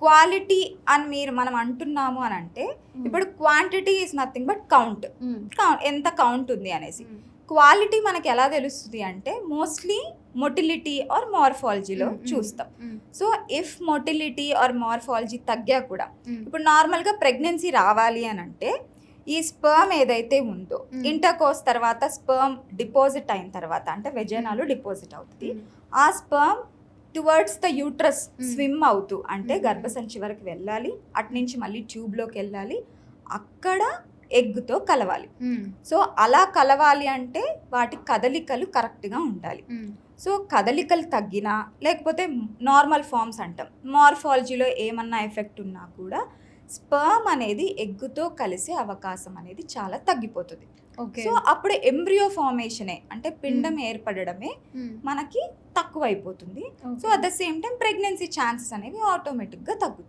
Quality అని మనం అంటున్నాము అని అంటే ఇప్పుడు quantity is nothing but count, ఎంత కౌంట్ ఉంది అనేసి. క్వాలిటీ మనకి ఎలా తెలుస్తుంది అంటే మోస్ట్లీ మొటిలిటీ ఆర్ మార్ఫాలజీలో చూస్తాం. So if motility or morphology తగ్గా కూడా ఇప్పుడు నార్మల్గా ప్రెగ్నెన్సీ రావాలి అని అంటే ఈ స్పర్మ్ ఏదైతే ఉందో ఇంటర్కోర్స్ తర్వాత స్పర్మ్ డిపాజిట్ అయిన తర్వాత అంటే వెజైనాలో డిపాజిట్ అవుతుంది. ఆ sperm towards the uterus swim అవుతూ అంటే గర్భసంచి వరకు వెళ్ళాలి, అట్నుంచి మళ్ళీ ట్యూబ్లోకి వెళ్ళాలి, అక్కడ ఎగ్తో కలవాలి. సో అలా కలవాలి అంటే వాటి కదలికలు కరెక్ట్గా ఉండాలి. సో కదలికలు తగ్గినా లేకపోతే నార్మల్ ఫార్మ్స్ అంటాం, మార్ఫాలజీలో ఏమన్నా ఎఫెక్ట్ ఉన్నా కూడా స్పర్మ్ అనేది ఎగ్గుతో కలిసే అవకాశం అనేది చాలా తగ్గిపోతుంది. సో అప్పుడు ఎంబ్రియో ఫార్మేషనే అంటే పిండం ఏర్పడడమే మనకి తక్కువ అయిపోతుంది. So at the same time pregnancy chances అనేవి ఆటోమేటిక్గా తగ్గుతాయి.